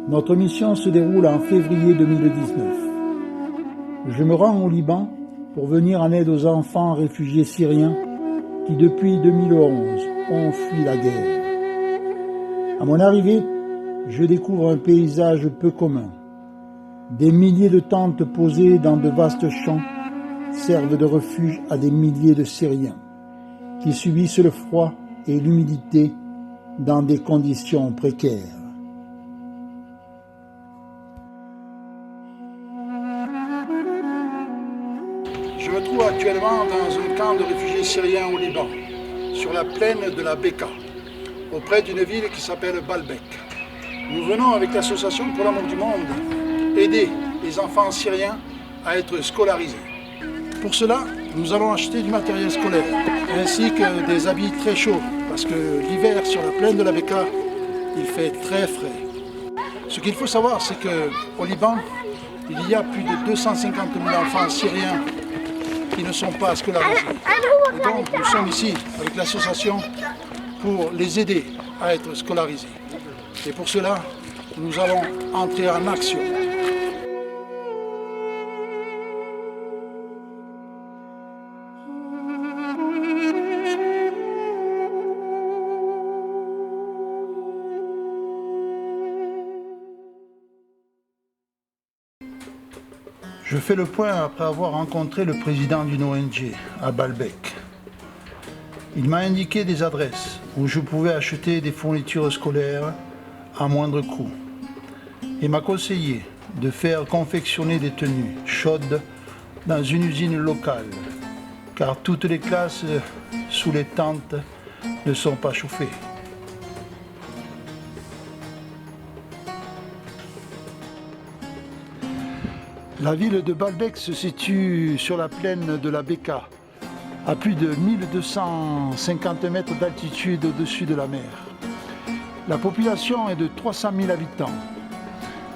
Notre mission se déroule en février 2019. Je me rends au Liban pour venir en aide aux enfants réfugiés syriens qui, depuis 2011, ont fui la guerre. À mon arrivée, je découvre un paysage peu commun. Des milliers de tentes posées dans de vastes champs servent de refuge à des milliers de Syriens qui subissent le froid et l'humidité dans des conditions précaires. Je me trouve actuellement dans un camp de réfugiés syriens au Liban, sur la plaine de la Beka, auprès d'une ville qui s'appelle Baalbek. Nous venons avec l'association Pour l'amour du monde aider les enfants syriens à être scolarisés. Pour cela, nous allons acheter du matériel scolaire, ainsi que des habits très chauds, parce que l'hiver sur la plaine de la Beka, il fait très frais. Ce qu'il faut savoir, c'est qu'au Liban, il y a plus de 250 000 enfants syriens qui ne sont pas scolarisés. Et donc, nous sommes ici avec l'association pour les aider à être scolarisés. Et pour cela, nous allons entrer en action. Je fais le point après avoir rencontré le président d'une ONG à Baalbek. Il m'a indiqué des adresses où je pouvais acheter des fournitures scolaires à moindre coût et m'a conseillé de faire confectionner des tenues chaudes dans une usine locale, car toutes les classes sous les tentes ne sont pas chauffées. La ville de Baalbek se situe sur la plaine de la Beka, à plus de 1250 mètres d'altitude au-dessus de la mer. La population est de 300 000 habitants.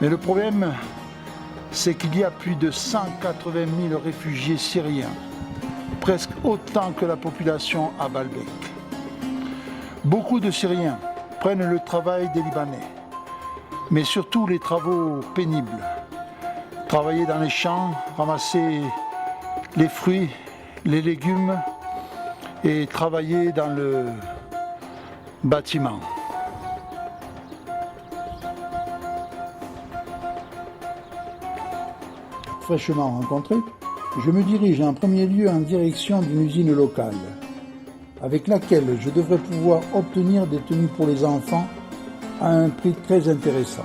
Mais le problème, c'est qu'il y a plus de 180 000 réfugiés syriens, presque autant que la population à Baalbek. Beaucoup de Syriens prennent le travail des Libanais, mais surtout les travaux pénibles. Travailler dans les champs, ramasser les fruits, les légumes et travailler dans le bâtiment. Fraîchement rencontré, je me dirige en premier lieu en direction d'une usine locale, avec laquelle je devrais pouvoir obtenir des tenues pour les enfants à un prix très intéressant.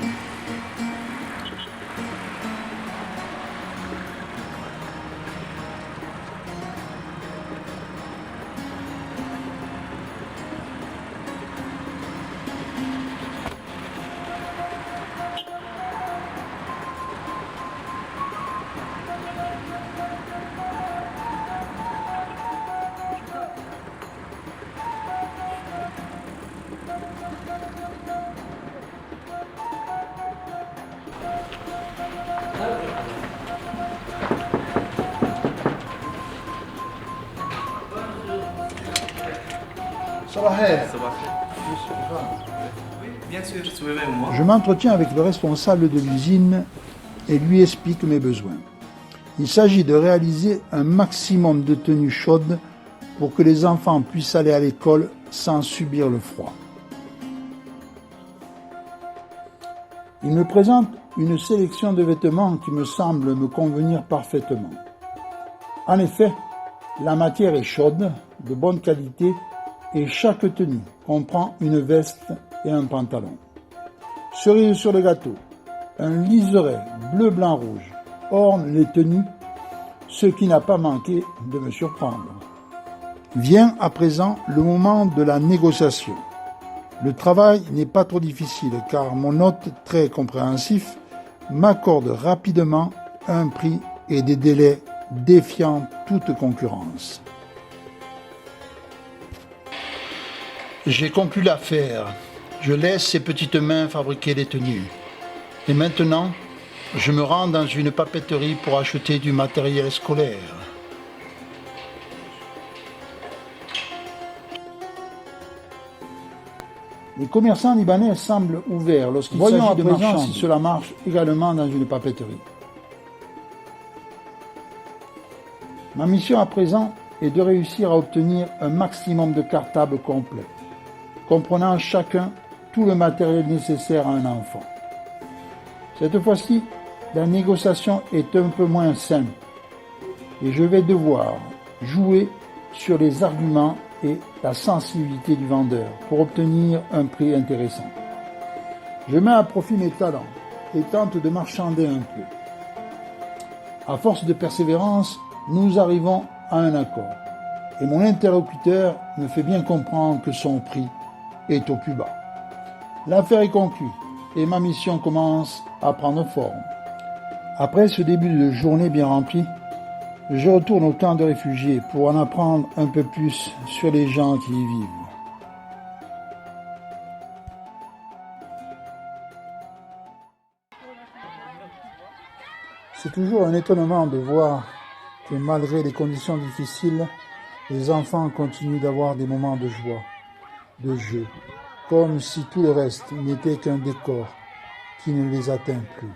Je m'entretiens avec le responsable de l'usine et lui explique mes besoins. Il s'agit de réaliser un maximum de tenues chaudes pour que les enfants puissent aller à l'école sans subir le froid. Il me présente une sélection de vêtements qui me semble me convenir parfaitement. En effet, la matière est chaude, de bonne qualité, et chaque tenue comprend une veste et un pantalon. Cerise sur le gâteau, un liseré bleu, blanc, rouge orne les tenues, ce qui n'a pas manqué de me surprendre. Vient à présent le moment de la négociation. Le travail n'est pas trop difficile car mon hôte très compréhensif m'accorde rapidement un prix et des délais défiant toute concurrence. J'ai conclu l'affaire. Je laisse ces petites mains fabriquer les tenues. Et maintenant, je me rends dans une papeterie pour acheter du matériel scolaire. Les commerçants libanais semblent ouverts lorsqu'il s'agit de marchands, si cela marche également dans une papeterie. Ma mission à présent est de réussir à obtenir un maximum de cartables complets, comprenant chacun tout le matériel nécessaire à un enfant. Cette fois-ci, la négociation est un peu moins simple et je vais devoir jouer sur les arguments et la sensibilité du vendeur pour obtenir un prix intéressant. Je mets à profit mes talents et tente de marchander un peu. À force de persévérance, nous arrivons à un accord et mon interlocuteur me fait bien comprendre que son prix est au plus bas. L'affaire est conclue et ma mission commence à prendre forme. Après ce début de journée bien rempli, je retourne au camp de réfugiés pour en apprendre un peu plus sur les gens qui y vivent. C'est toujours un étonnement de voir que malgré les conditions difficiles, les enfants continuent d'avoir des moments de joie, de jeu, comme si tout le reste n'était qu'un décor qui ne les atteint plus.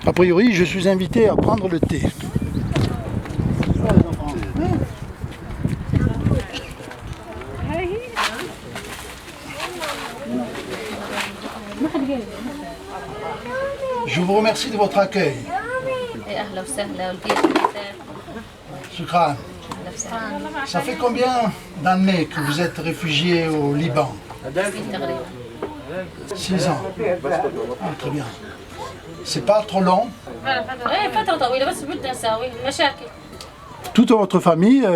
A priori, je suis invité à prendre le thé. Je vous remercie de votre accueil. Shukran. Ça fait combien d'années que vous êtes réfugié au Liban? 6 ans. Ah, très bien. C'est pas trop long? Toute votre famille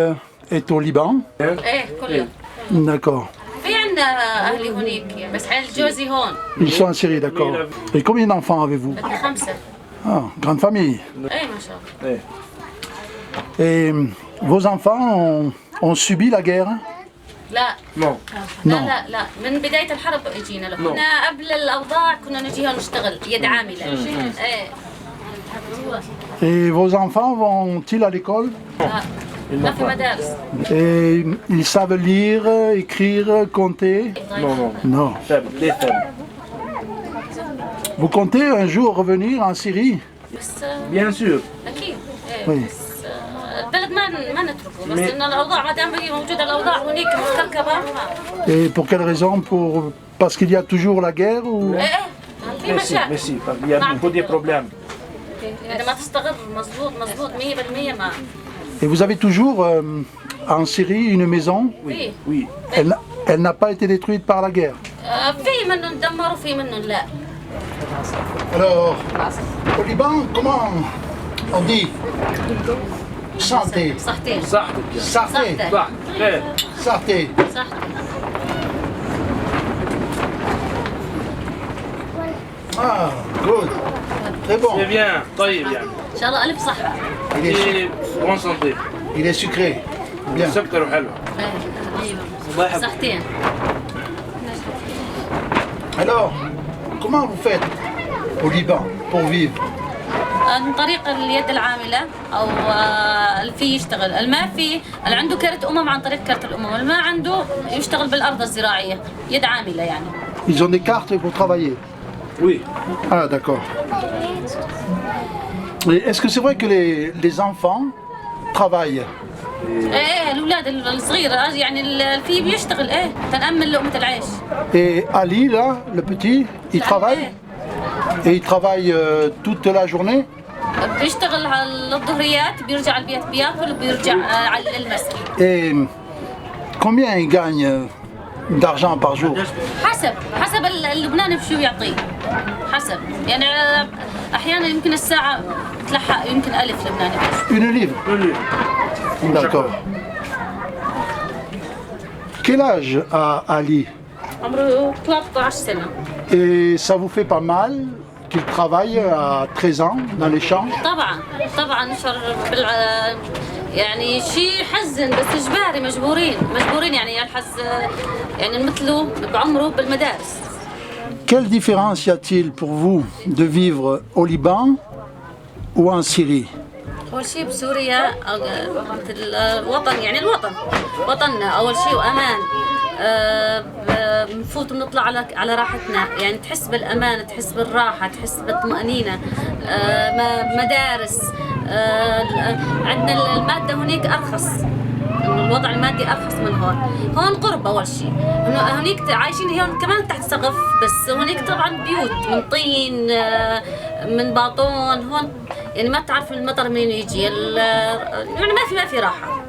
est au Liban? D'accord. Ils sont en Syrie, d'accord. Et combien d'enfants avez-vous? Ah, grande famille. Et vos enfants ont subi la guerre? Non. Non. لا من بداية الحرب اجينا له احنا قبل الاوضاع كنا نجي هون نشتغل يد عاملة ايه. Et vos enfants vont-ils à l'école? ما في مدارس. Et ils savent lire, écrire, compter? Non. Non. Faible. Vous comptez un jour revenir en Syrie? بس Bien sûr. اكيد Oui. بس البلد ما نتركه بس انه الاوضاع ما دام هي موجوده الاوضاع هنيك مكركبه. Et pour quelle raison? Parce qu'il y a toujours la guerre ou... ايه في مشاكل. Mais si, il y a beaucoup de problèmes. اذا ما تستقر مظبوط 100% ما. Et vous avez toujours en Syrie une maison? Oui. Elle n'a pas été détruite par la guerre? في منهم دمروا في منهم لا. Alors, au Liban, comment on dit? Santé. صحتين. صحتك. Santé. صح. خير. Santé. صحتين. Ah, good. Très bon. C'est bien. طيب يعني. ان شاء الله الف صحه. Il est, Et bonne santé. il est sucré. Bien. سكر وحلو. الله يحفظك. صحتين. Alors, comment vous faites au Liban pour vivre? عن طريق اليد العاملة أو الفي يشتغل الما في اللي عنده كرت عن طريق كرت الأمم اللي ما عنده يشتغل بالأرض الزراعية يد عاملة يعني. Ils ont des cartes pour travailler? Oui. Ah, d'accord. Et est-ce que c'est vrai que les enfants travaillent? ايه الأولاد الصغير يعني الفي بيشتغل ايه تنأمن لقمة العيش. Et Ali, là, le petit, il travaille? Et il travaille toute la journée? بيشتغل على الظهريات، بيرجع البيت بياكل وبيرجع على المسكن. Et combien il gagne d'argent par jour? حسب اللبناني بشو يعطيه، حسب يعني احيانا يمكن الساعه تلحق يمكن 1000 لبناني بس. Une livre. D'accord. Quel âge a Ali? عمره 13 سنه. Et ça vous fait pas mal qu'il travaille à 13 ans dans les champs? طبعا يعني شيء يحزن بس اجباري، مجبورين يعني يلحظ يعني مثله بعمره بالمدارس. Quelle différence y a-t-il pour vous de vivre au Liban ou en Syrie? أول شيء بسوريا مثل الوطن، يعني الوطن وطننا أول شيء وأمان. بنفوت بنطلع على راحتنا، يعني تحس بالأمان، تحس بالراحة، تحس بالطمأنينة. مدارس، عندنا المادة هناك أرخص، إنه الوضع المادي أرخص من هون قرب أول شيء. إنه هناك عايشين هون كمان تحت سقف، بس هناك طبعا بيوت من طين من باطون. هون يعني ما بتعرف المطر منين يجي، يعني ما في راحة.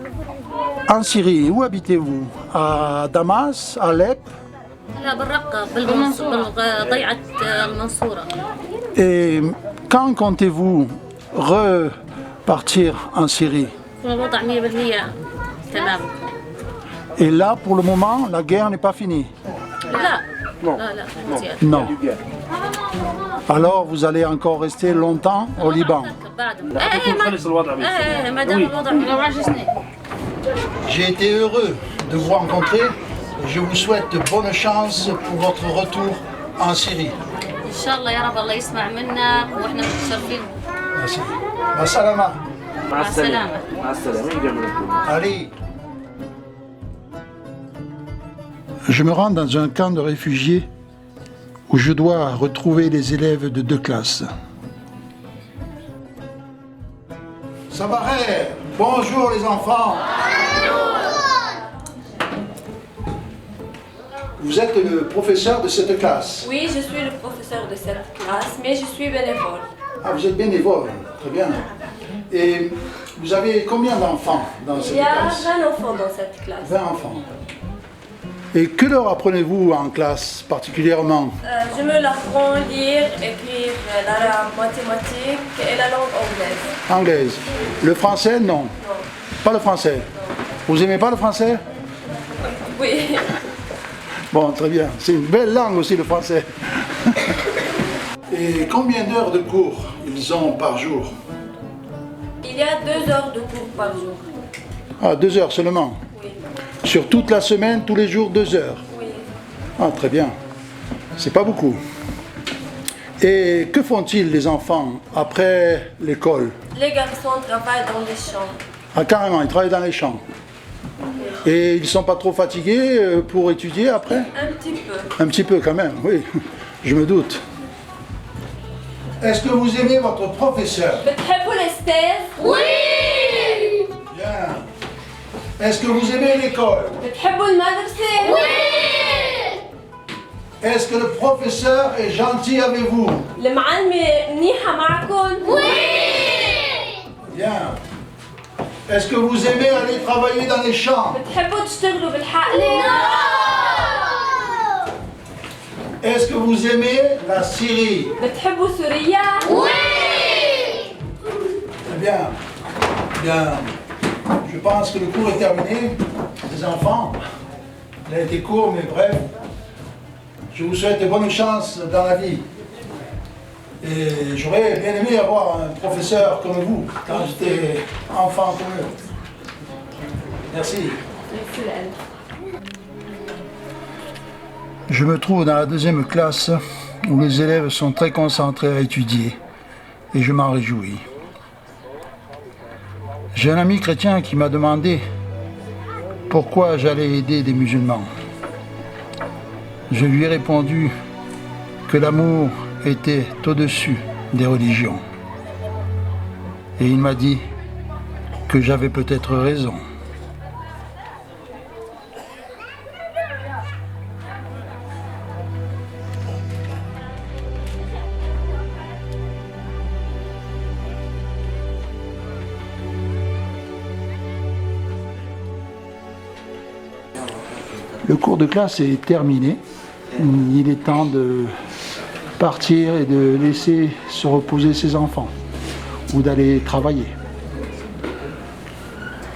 En Syrie, où habitez-vous? À Damas, à Alep? لا بالرقة بالضيعة المنصورة. Et quand comptez-vous repartir en Syrie? الوضع 100% تمام. Et là, pour le moment, la guerre n'est pas finie? لا مزيان. Non. Alors, vous allez encore rester longtemps au Liban? خلص الوضع ما دام الوضع لو عجزنا. J'ai été heureux de vous rencontrer. Je vous souhaite de bonnes chances pour votre retour en Syrie. إن شاء الله يا رب الله يسمع منا وإحنا متشرفين. Merci. Assalama. مع السلامة. Allez. Je me rends dans un camp de réfugiés où je dois retrouver les élèves de 2 classes. Sabaher, bonjour les enfants. Vous êtes le professeur de cette classe? Oui, je suis le professeur de cette classe, mais je suis bénévole. Ah, vous êtes bénévole, très bien. Et vous avez combien d'enfants dans cette Il y a classe? 20 enfants dans cette classe. 20 enfants. Et que leur apprenez-vous en classe particulièrement? Je me l'apprends lire, écrire, l'arabe, mathématiques et la langue anglaise. Anglaise. Le français, non? Pas le français. Vous aimez pas le français? Oui. Bon, très bien. C'est une belle langue aussi, le français. Et combien d'heures de cours ils ont par jour? Il y a 2 heures de cours par jour. Ah, 2 heures seulement? Oui. Sur toute la semaine, tous les jours, 2 heures? Oui. Ah, très bien. C'est pas beaucoup. Et que font-ils les enfants après l'école? Les garçons travaillent dans les champs. Ah, carrément, ils travaillent dans les champs. Et ils sont pas trop fatigués pour étudier après? Un petit peu. Un petit peu quand même, oui. Je me doute. Est-ce que vous aimez votre professeur? بتحبوا الأستاذ؟ Oui. Bien. Est-ce que vous aimez l'école? بتحبوا المدرسة؟ Est-ce que le professeur est gentil avec vous? المعلمة منيحة معكم؟ Bien. Est-ce que vous aimez aller travailler dans les champs? بتحبوا تشتغلوا بالحقل؟ Est-ce que vous aimez la Syrie? بتحبوا سوريا؟ Très bien. Bien. Je pense que le cours est terminé. Les enfants, il a été court, mais bref. Je vous souhaite de bonnes chances dans la vie. Et j'aurais bien aimé avoir un professeur comme vous quand j'étais enfant comme eux. Merci. Je me trouve dans la 2e classe où les élèves sont très concentrés à étudier et je m'en réjouis. J'ai un ami chrétien qui m'a demandé pourquoi j'allais aider des musulmans. Je lui ai répondu que l'amour était au-dessus des religions. Et il m'a dit que j'avais peut-être raison. Le cours de classe est terminé. Il est temps de partir et de laisser se reposer ses enfants ou d'aller travailler.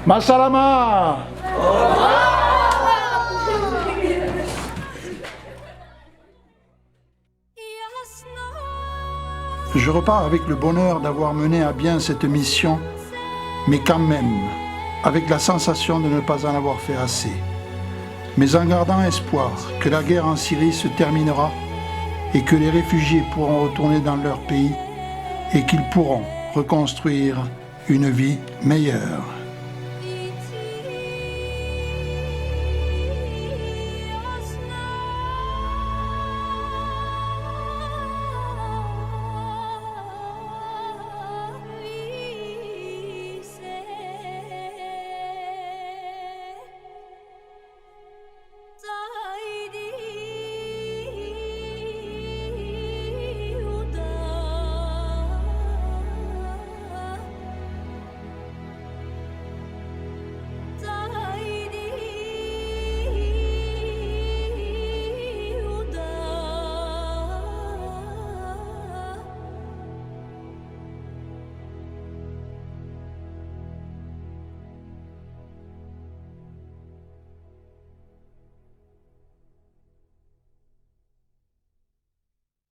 Masalama! Je repars avec le bonheur d'avoir mené à bien cette mission, mais quand même, avec la sensation de ne pas en avoir fait assez. Mais en gardant espoir que la guerre en Syrie se terminera et que les réfugiés pourront retourner dans leur pays et qu'ils pourront reconstruire une vie meilleure.